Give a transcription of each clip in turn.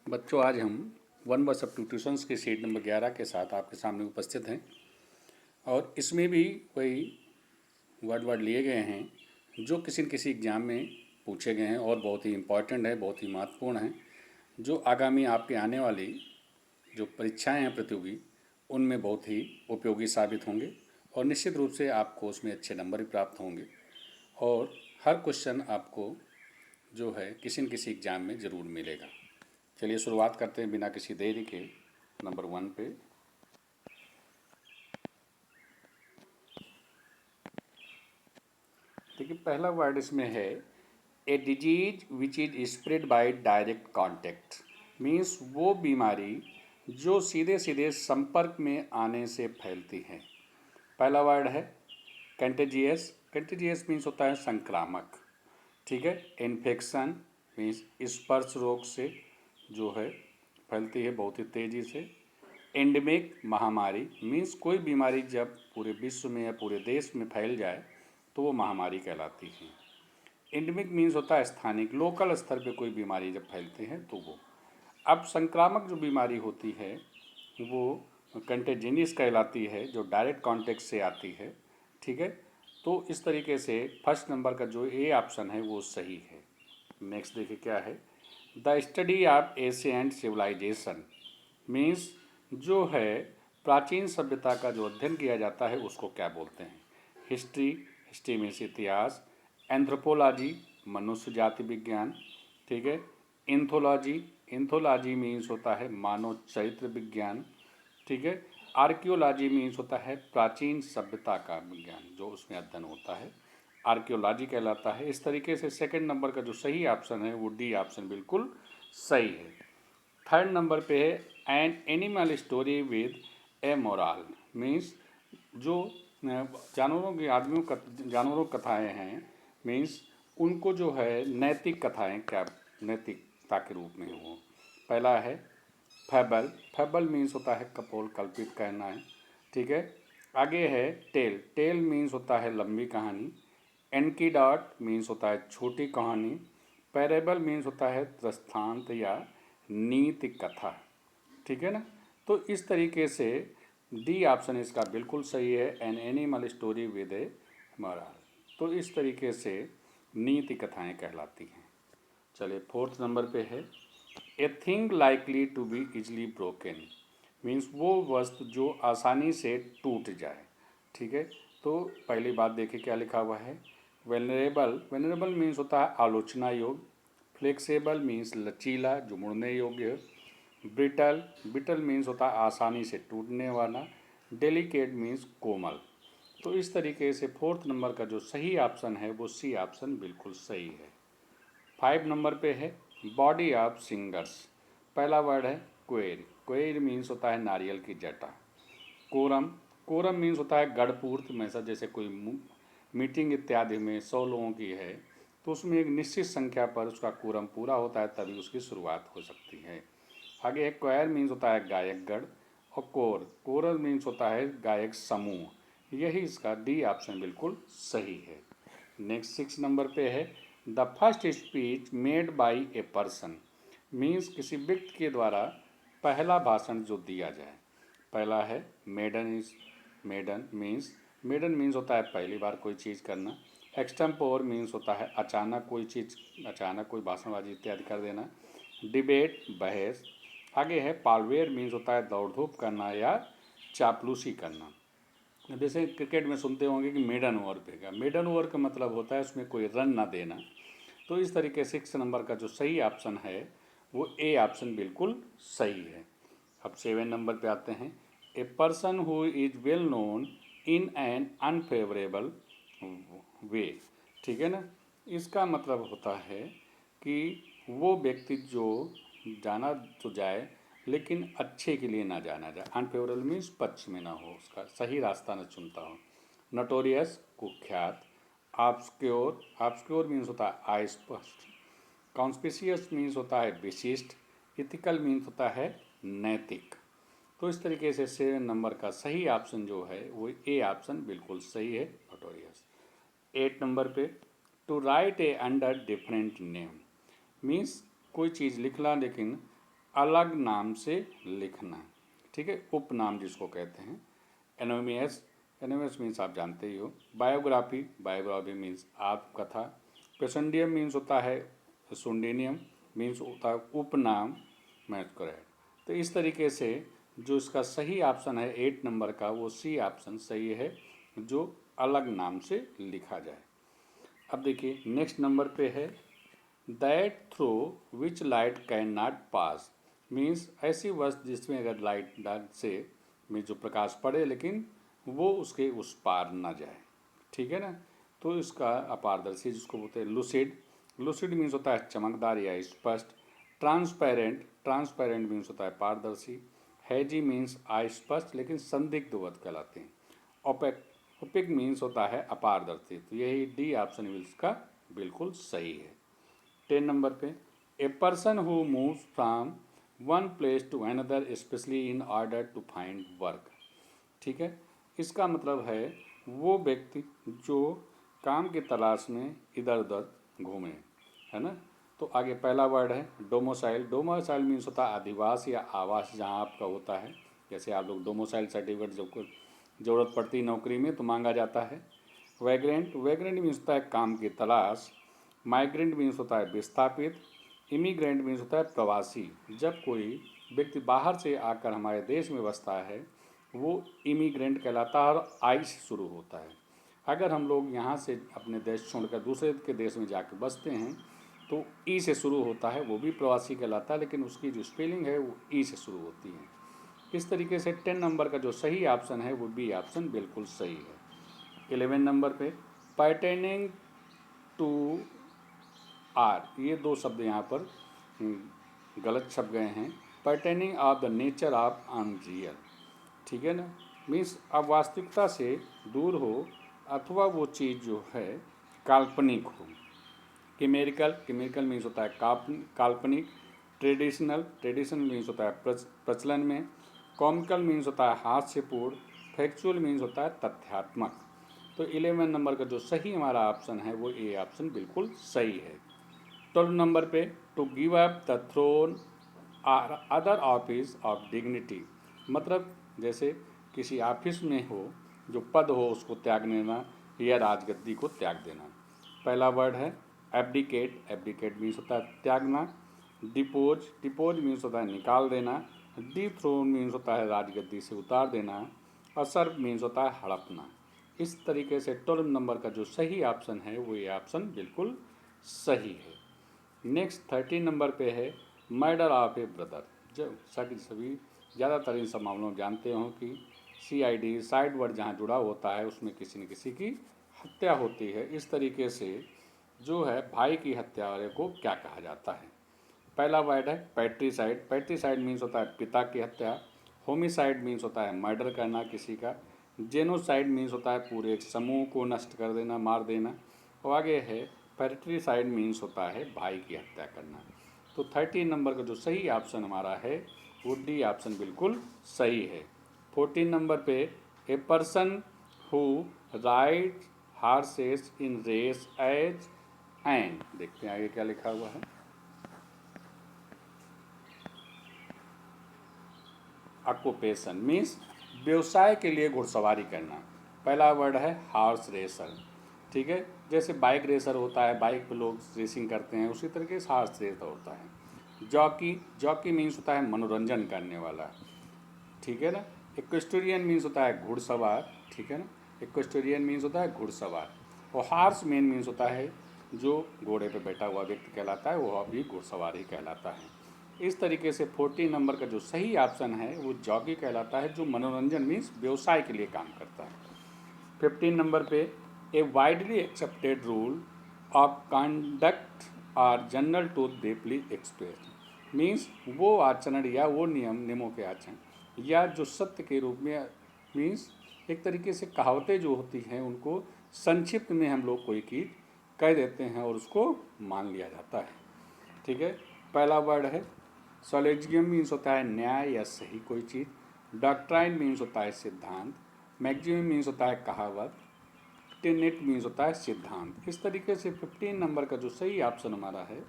बच्चों, आज हम वन वर्स अप टू ट्यूशंस के सीट नंबर 11 के साथ आपके सामने उपस्थित हैं और इसमें भी वही वर्ड लिए गए हैं जो किसी न किसी एग्ज़ाम में पूछे गए हैं और बहुत ही इम्पॉर्टेंट है, बहुत ही महत्वपूर्ण है, जो आगामी आपके आने वाली जो परीक्षाएं हैं प्रतियोगी उनमें बहुत ही उपयोगी साबित होंगे और निश्चित रूप से आपको उसमें अच्छे नंबर भी प्राप्त होंगे और हर क्वेश्चन आपको जो है किसी न किसी एग्ज़ाम में ज़रूर मिलेगा। चलिए शुरुआत करते हैं बिना किसी देरी के नंबर 1 पे। देखिए, पहला वर्ड इसमें है a disease which is spread by direct contact. Means वो बीमारी जो सीधे सीधे संपर्क में आने से फैलती है। पहला वर्ड है कंटेजियस। कंटेजियस मीन्स होता है संक्रामक, ठीक है। इन्फेक्शन मीन्स स्पर्श रोग से जो है फैलती है बहुत ही तेज़ी से। एंडेमिक महामारी मीन्स कोई बीमारी जब पूरे विश्व में या पूरे देश में फैल जाए तो वो महामारी कहलाती है। एंडेमिक मीन्स होता है स्थानिक, लोकल स्तर पे कोई बीमारी जब फैलती है तो वो। अब संक्रामक जो बीमारी होती है वो कंटेजिनियस कहलाती है, जो डायरेक्ट कॉन्टेक्ट से आती है, ठीक है। तो इस तरीके से फर्स्ट नंबर का जो ए ऑप्शन है वो सही है। नेक्स्ट देखिए क्या है। The study of ancient civilisation means जो है प्राचीन सभ्यता का जो अध्ययन किया जाता है उसको क्या बोलते हैं। हिस्ट्री, हिस्ट्री मीन्स इतिहास। एंथ्रोपोलॉजी मनुष्य जाति विज्ञान, ठीक है। इंथोलॉजी, इंथोलॉजी मीन्स होता है मानव चरित्र विज्ञान, ठीक है। आर्कियोलॉजी मीन्स होता है प्राचीन सभ्यता का विज्ञान जो उसमें अध्ययन होता है, आर्कियोलॉजी कहलाता है। इस तरीके से सेकंड नंबर का जो सही ऑप्शन है वो डी ऑप्शन बिल्कुल सही है। थर्ड नंबर पे है an animal story with A moral. Means जो जानवरों की जानवरों कथाएं हैं, मीन्स उनको जो है नैतिक कथाएं क्या नैतिकता के रूप में हो। पहला है फैबल। फैबल मीन्स होता है कपोल, कल्पित कहना है, ठीक है। आगे है टेल। टेल मीन्स होता है लंबी कहानी। एनकीडॉट मीन्स होता है छोटी कहानी। पैरेबल मीन्स होता है दृष्टांत या नीति कथा, ठीक है ना। तो इस तरीके से डी ऑप्शन इसका बिल्कुल सही है, an animal story with A moral. तो इस तरीके से नीति कथाएं कहलाती हैं। चलिए फोर्थ नंबर पे है a thing likely to be easily broken. Means वो वस्तु जो आसानी से टूट जाए, ठीक है। तो पहली बात देखिए क्या लिखा हुआ है। वेनरेबल, वेनरेबल मीन्स होता है आलोचना योग्य। फ्लेक्सिबल मीन्स लचीला जो मुड़ने योग्य है। ब्रिटल, ब्रिटल मीन्स होता है आसानी से टूटने वाला। डेलिकेट मीन्स कोमल। तो इस तरीके से फोर्थ नंबर का जो सही ऑप्शन है वो सी ऑप्शन बिल्कुल सही है। 5 नंबर पे है बॉडी ऑफ सिंगर्स। पहला वर्ड है क्वेर। क्वेर मीन्स होता है नारियल की जटा। कोरम, कोरम मीन्स होता है गढ़पूर्त में ऐसा जैसे कोई मीटिंग इत्यादि में 100 लोगों की है तो उसमें एक निश्चित संख्या पर उसका कोरम पूरा होता है तभी उसकी शुरुआत हो सकती है। आगे है क्वायर मीन्स होता है गायक गण। और कोर, कोरल मीन्स होता है गायक समूह। यही इसका डी ऑप्शन बिल्कुल सही है। नेक्स्ट 6 नंबर पे है the first speech made by a person. Means किसी व्यक्ति के द्वारा पहला भाषण जो दिया जाए। पहला है maiden. Is maiden means, maiden means होता है पहली बार कोई चीज़ करना। एक्सटेम्पोर मीन्स होता है अचानक कोई चीज़, अचानक कोई भाषणबाजी इत्यादि कर देना। डिबेट बहस। आगे है पालवेयर मीन्स होता है दौड़ धूप करना या चापलूसी करना। जैसे क्रिकेट में सुनते होंगे कि मेडन ओवर फेंका, मेडन ओवर का मतलब होता है उसमें कोई रन ना देना। तो इस तरीके से 6 नंबर का जो सही ऑप्शन है वो ए ऑप्शन बिल्कुल सही है। अब 7 नंबर पे आते हैं a person who is well known in an unfavourable way, ठीक है ना। इसका मतलब होता है कि वो व्यक्ति जो जाना तो जाए लेकिन अच्छे के लिए ना जाना जाए। अनफेवरेबल मीन्स पक्ष में ना हो, उसका सही रास्ता न चुनता हो। नोटोरियस कुख्यात। ऑब्सक्योर, ऑब्सक्योर मीन्स होता है अस्पष्ट। कॉन्स्पिशियस मीन्स होता है विशिष्ट। इथिकल मीन्स होता है नैतिक। तो इस तरीके से 7 नंबर का सही ऑप्शन जो है वो ए ऑप्शन बिल्कुल सही है, नोटोरियस। 8 नंबर पे to write a under different name. Means कोई चीज़ लिखना लेकिन अलग नाम से लिखना, ठीक है, उपनाम जिसको कहते हैं। एनोनिमस, एनोनिमस मीन्स आप जानते ही हो। बायोग्राफी, बायोग्राफी मीन्स आत्मकथा। पेसेंडियम मीन्स होता है, सुंडेनियम मीन्स होता है उपनाम। Match correct. तो इस तरीके से जो इसका सही ऑप्शन है 8 नंबर का, वो सी ऑप्शन सही है, जो अलग नाम से लिखा जाए। अब देखिए नेक्स्ट नंबर पे है that through which light can not pass, means ऐसी वस्तु जिसमें अगर लाइट से में जो प्रकाश पड़े लेकिन वो उसके उस पार ना जाए, ठीक है ना। तो इसका अपारदर्शी जिसको बोलते हैं लूसिड, लूसिड मीन्स होता है चमकदार या स्पष्ट। ट्रांसपेरेंट, ट्रांसपेरेंट मीन्स होता है पारदर्शी। हैजी मीन्स अस्पष्ट लेकिन संदिग्धवत कहलाते हैं। ओपेक, ओपेक मीन्स होता है अपारदर्शी। तो यही डी ऑप्शन इसका बिल्कुल सही है। 10 नंबर पे a person who moves from one place to another especially in order to find work, ठीक है। इसका मतलब है वो व्यक्ति जो काम की तलाश में इधर उधर घूमे, है ना। तो आगे पहला वर्ड है डोमोसाइल। डोमोसाइल मीन्स होता है अधिवास या आवास जहाँ आपका होता है। जैसे आप लोग डोमोसाइल सर्टिफिकेट जब को ज़रूरत पड़ती है नौकरी में तो मांगा जाता है। वैग्रेंट, वैग्रेंट मीन्स होता है काम की तलाश। माइग्रेंट मीन्स होता है विस्थापित। इमिग्रेंट मीन्स होता है प्रवासी। जब कोई व्यक्ति बाहर से आकर हमारे देश में बसता है वो इमिग्रेंट कहलाता है और आई से शुरू होता है। अगर हम लोग यहाँ से अपने देश छोड़कर दूसरे के देश में जाकर बसते हैं तो ई से शुरू होता है, वो भी प्रवासी कहलाता है, लेकिन उसकी जो स्पेलिंग है वो ई से शुरू होती है। इस तरीके से 10 नंबर का जो सही ऑप्शन है वो बी ऑप्शन बिल्कुल सही है। 11 नंबर पे पर्टेनिंग टू आर, ये दो शब्द यहाँ पर गलत छप गए हैं। Pertaining of the nature of unreal, ठीक है ना, मीन्स अब वास्तविकता से दूर हो अथवा वो चीज़ जो है काल्पनिक हो। केमेरिकल, केमेरिकल मीन्स होता है काल्पनिक। ट्रेडिशनल, ट्रेडिशनल मीन्स होता है प्रचलन में। कॉमिकल मीन्स होता है हास्यपूर्ण। फैक्चुअल मीन्स होता है तथ्यात्मक। तो 11 नंबर का जो सही हमारा ऑप्शन है वो ए ऑप्शन बिल्कुल सही है। 12 नंबर पे to give up the throne or other office of dignity, मतलब जैसे किसी ऑफिस में हो जो पद हो उसको त्याग देना या राजगद्दी को त्याग देना। पहला वर्ड है एब्डिकेट, एब्डिकेट मीन्स होता है त्यागना। डिपोज, डिपोज मीन्स होता है निकाल देना। डिथ्रोन मीन्स होता है राजगद्दी से उतार देना। असर्व मीन्स होता है हड़पना। इस तरीके से 12 नंबर का जो सही ऑप्शन है वो ये ऑप्शन बिल्कुल सही है। नेक्स्ट 13 नंबर पे है मर्डर ऑफ ए ब्रदर। जब सभी ज़्यादातर इन सब मामलों में जानते हो कि CID साइड वर्ड जहाँ जुड़ा होता है उसमें किसी न किसी की हत्या होती है। इस तरीके से जो है भाई की हत्या वाले को क्या कहा जाता है। पहला वर्ड है पैट्रीसाइड, पैट्रीसाइड मीन्स होता है पिता की हत्या। होमिसाइड मीन्स होता है मर्डर करना किसी का। जेनोसाइड मीन्स होता है पूरे एक समूह को नष्ट कर देना, मार देना। और आगे है पैट्रीसाइड मीन्स होता है भाई की हत्या करना। तो 13 नंबर का जो सही ऑप्शन हमारा है वो डी ऑप्शन बिल्कुल सही है। 14 नंबर पे a person who rides horses in race as and, देखते हैं आगे क्या लिखा हुआ है। ऑक्यूपेशन मीन्स व्यवसाय के लिए घुड़सवारी करना। पहला वर्ड है हॉर्स रेसर, ठीक है। जैसे बाइक रेसर होता है, बाइक पे लोग रेसिंग करते हैं, उसी तरीके से हॉर्स रेसर होता है। जॉकी, जॉकी मीन्स होता है मनोरंजन करने वाला, ठीक है ना। इक्वेस्टोरियन मीन्स होता है घुड़सवार, ठीक है ना। इक्वेस्टोरियन मीन्स होता है घुड़सवार। और हॉर्स मेन मीन्स होता है जो घोड़े पे बैठा हुआ व्यक्ति कहलाता है, वो भी घुड़सवार ही कहलाता है। इस तरीके से 14 नंबर का जो सही ऑप्शन है वो जॉकी कहलाता है, जो मनोरंजन मीन्स व्यवसाय के लिए काम करता है। 15 नंबर पे a widely accepted rule of conduct are general to deeply express, means वो आचरण या वो नियमों के आचरण या जो सत्य के रूप में, मीन्स एक तरीके से कहावतें जो होती हैं उनको संक्षिप्त में हम लोग कोई चीज़ कह देते हैं और उसको मान लिया जाता है, ठीक है। पहला वर्ड है सोलेजियम मीन्स होता है न्याय या सही कोई चीज़। डॉक्ट्राइन मीन्स होता है सिद्धांत। मैक्सिमम मीन्स होता है कहावत। टेनेट मीन्स होता है सिद्धांत। इस तरीके से 15 नंबर का जो सही ऑप्शन हमारा है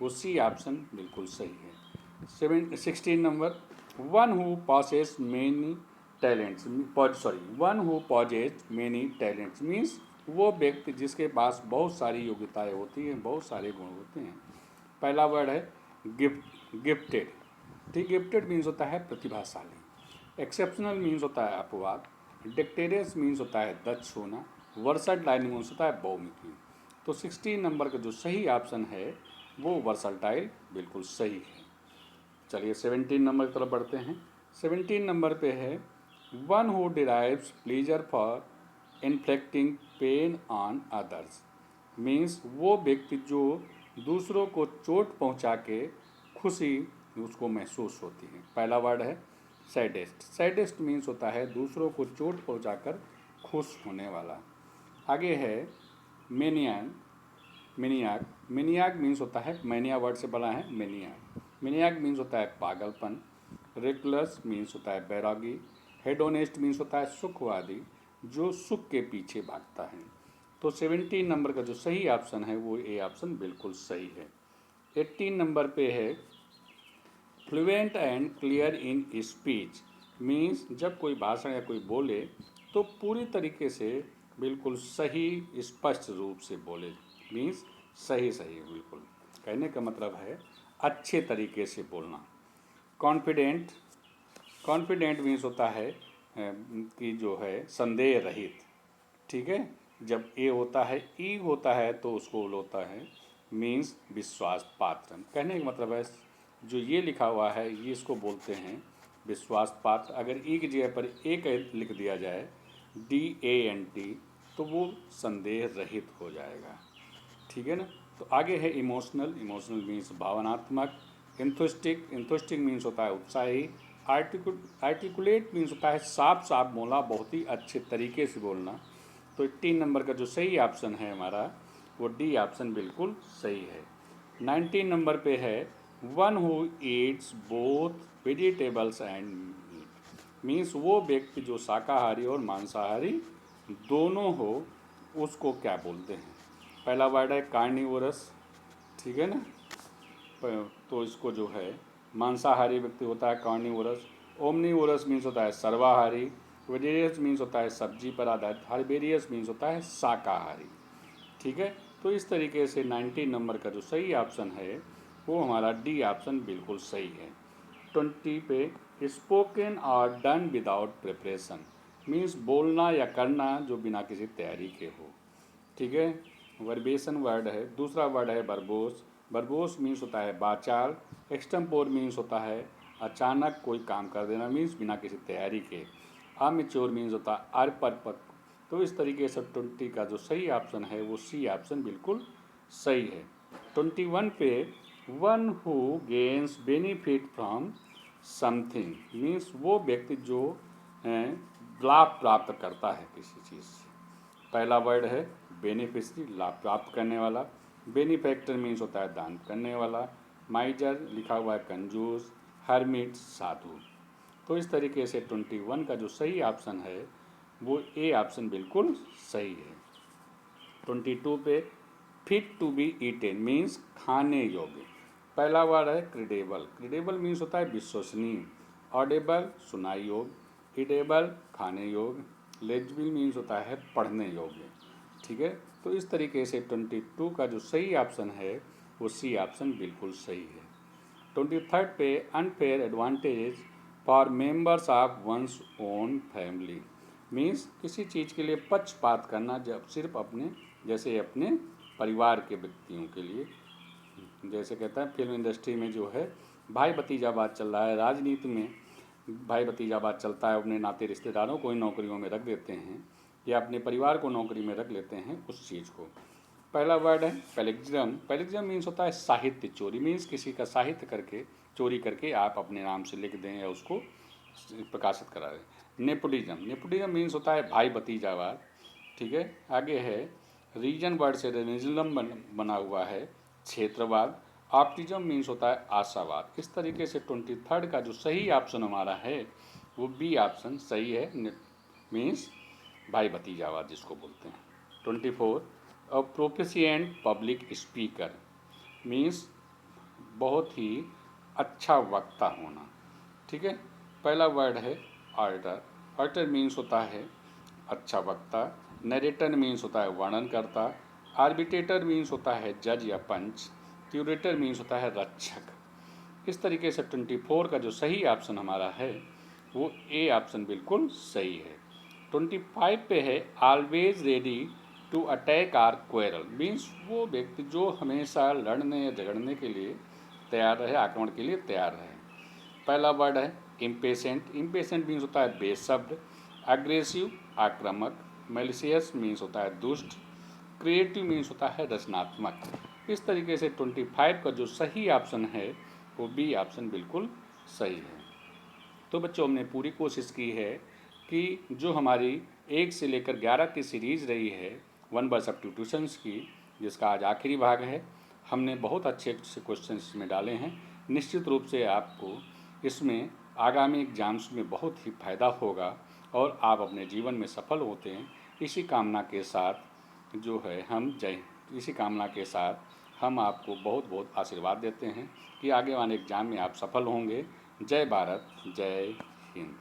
वो सी ऑप्शन बिल्कुल सही है। 16 number, one who possess many talents, one who possesses many talents means वो व्यक्ति जिसके पास बहुत सारी योग्यताएं होती हैं, बहुत सारे गुण होते हैं। पहला वर्ड है गिफ्टेड। ठीक, गिफ्टेड मीन्स होता है प्रतिभाशाली। एक्सेप्शनल मीन्स होता है अपवाद। डिक्टेरियस मीन्स होता है दक्ष होना। वर्सटाइल मीन्स होता है बहुमुखी। तो 16 नंबर का जो सही ऑप्शन है वो वर्सटाइल बिल्कुल सही है। चलिए 17 नंबर की तरफ बढ़ते हैं। 17 नंबर पे है one who derives pleaser for inflicting pain on others means वो व्यक्ति जो दूसरों को चोट पहुंचा के खुशी उसको महसूस होती है। पहला वर्ड है सैडेस्ट। सैडेस्ट मीन्स होता है दूसरों को चोट पहुंचाकर खुश होने वाला। आगे है मेनियन मिनियाक। मिनियाक मीन्स होता है, मैनिया वर्ड से बना है मेनियाक। मिनियाक मीन्स होता है पागलपन। रिकलस मीन्स होता है बैरागी। हेडोनेस्ट मीन्स होता है सुखवादी, जो सुख के पीछे भागता है। तो 17 नंबर का जो सही ऑप्शन है वो ए ऑप्शन बिल्कुल सही है। 18 नंबर पे है fluent and clear in speech means जब कोई भाषण या कोई बोले तो पूरी तरीके से बिल्कुल सही स्पष्ट रूप से बोले मीन्स सही सही बिल्कुल। कहने का मतलब है अच्छे तरीके से बोलना। कॉन्फिडेंट। कॉन्फिडेंट मीन्स होता है कि जो है संदेह रहित। ठीक है, जब ए होता है ई होता है तो उसको होता है मीन्स विश्वास पात्र। कहने का मतलब है जो ये लिखा हुआ है ये इसको बोलते हैं विश्वास पात्र। अगर ई की जगह पर एक लिख दिया जाए DANT तो वो संदेह रहित हो जाएगा। ठीक है ना। तो आगे है इमोशनल। इमोशनल मीन्स भावनात्मक। इंथुस्टिक। इंथुस्टिक मीन्स होता है उत्साही। आर्टिकुलेट मीन्स होता है साफ साफ बोलना, बहुत ही अच्छे तरीके से बोलना। तो 18 नंबर का जो सही ऑप्शन है हमारा वो डी ऑप्शन बिल्कुल सही है। 19 नंबर पे है one who eats both vegetables and meat means वो व्यक्ति जो शाकाहारी और मांसाहारी दोनों हो उसको क्या बोलते हैं। पहला वर्ड है कार्निवोरस। ठीक है ना। तो इसको जो है मांसाहारी व्यक्ति होता है कार्निवोरस। ओमनीवोरस मीन्स होता है सर्वाहारी। वेजिटेरियस मीन्स होता है सब्जी पर आधारित। हर्बेरियस मीन्स होता है शाकाहारी। ठीक है। तो इस तरीके से 19 नंबर का जो सही ऑप्शन है वो हमारा डी ऑप्शन बिल्कुल सही है। 20 पे स्पोकन और डन विदाउट प्रिपरेशन मीन्स बोलना या करना जो बिना किसी तैयारी के हो। ठीक है। वर्बेशन वर्ड है। दूसरा वर्ड है बर्बोस। बर्बोस मीन्स होता है बाचाल। एक्सटम्पोर मीन्स होता है अचानक कोई काम कर देना मीन्स बिना किसी तैयारी के। अमेच्योर मीन्स होता है अपरिपक्व। तो इस तरीके से 20 का जो सही ऑप्शन है वो सी ऑप्शन बिल्कुल सही है। 21 पे one who gains benefit from something means वो व्यक्ति जो लाभ प्राप्त करता है किसी चीज़ से। पहला वर्ड है बेनिफिशरी, लाभ प्राप्त करने वाला। बेनिफैक्टर मीन्स होता है दान करने वाला। माइजर लिखा हुआ है कंजूस। हरमिट साधु। तो इस तरीके से 21 का जो सही ऑप्शन है वो ए ऑप्शन बिल्कुल सही है। 22 पे fit to be eaten means खाने योग्य। पहला वर्ड है क्रेडिबल। क्रेडिबल मीन्स होता है विश्वसनीय। ऑडेबल सुनाई योग्य। इडेबल खाने योग्य। लेजिबल मीन्स होता है पढ़ने योग्य। ठीक है। तो इस तरीके से 22 का जो सही ऑप्शन है वो सी ऑप्शन बिल्कुल सही है। 23 पे unfair advantage for members of one's own family means किसी चीज़ के लिए पक्षपात करना जब सिर्फ अपने जैसे अपने परिवार के व्यक्तियों के लिए। जैसे कहता है फिल्म इंडस्ट्री में जो है भाई भतीजावाद चल रहा है, राजनीति में भाई भतीजावाद चलता है, अपने नाते रिश्तेदारों को ही नौकरियों में रख देते हैं या अपने परिवार को नौकरी में रख लेते हैं उस चीज़ को। पहला वर्ड है पैलिग्जम। पैलिग्जम मीन्स होता है साहित्य चोरी मीन्स किसी का साहित्य करके चोरी करके आप अपने नाम से लिख दें या उसको प्रकाशित करा दें। नेपोटिज्म। नेपोटिज्म मीन्स होता है भाई भतीजावाद। ठीक है। आगे है रीजन वर्ड से रीजनम बना हुआ है क्षेत्रवाद। ऑप्टिज्म मीन्स होता है आशावाद। इस तरीके से 23 का जो सही ऑप्शन हमारा है वो बी ऑप्शन सही है मीन्स भाई भतीजावाद जिसको बोलते हैं। 24 अ प्रोफिशिएंट पब्लिक स्पीकर मीन्स बहुत ही अच्छा वक्ता होना। ठीक है, पहला वर्ड है ऑर्डर। ऑर्डर मीन्स होता है अच्छा वक्ता। नरेटर मीन्स होता है वर्णन करता। आर्बिट्रेटर मीन्स होता है जज या पंच। क्यूरेटर मीन्स होता है रक्षक। इस तरीके से 24 का जो सही ऑप्शन हमारा है वो ए ऑप्शन बिल्कुल सही है। 25 पे है always ready to attack or quarrel, means वो व्यक्ति जो हमेशा लड़ने या झगड़ने के लिए तैयार रहे, आक्रमण के लिए तैयार रहे। पहला वर्ड है इम्पेशेंट। इम्पेशेंट मीन्स होता है बेशब्द। अग्रेसिव आक्रामक। मेलिशियस मीन्स होता है दुष्ट। क्रिएटिव मीन्स होता है रचनात्मक। इस तरीके से 25 का जो सही ऑप्शन है वो बी ऑप्शन बिल्कुल सही है। तो बच्चों हमने पूरी कोशिश की है कि जो हमारी 1 से लेकर 11 की सीरीज़ रही है वन बाय सब्स्टिट्यूशंस की, जिसका आज आखिरी भाग है, हमने बहुत अच्छे अच्छे क्वेश्चन इसमें डाले हैं। निश्चित रूप से आपको इसमें आगामी एग्जाम्स में बहुत ही फ़ायदा होगा और आप अपने जीवन में सफल होते हैं। इसी कामना के साथ जो है इसी कामना के साथ हम आपको बहुत बहुत आशीर्वाद देते हैं कि आगे वाले एग्ज़ाम में आप सफल होंगे। जय भारत, जय हिंद।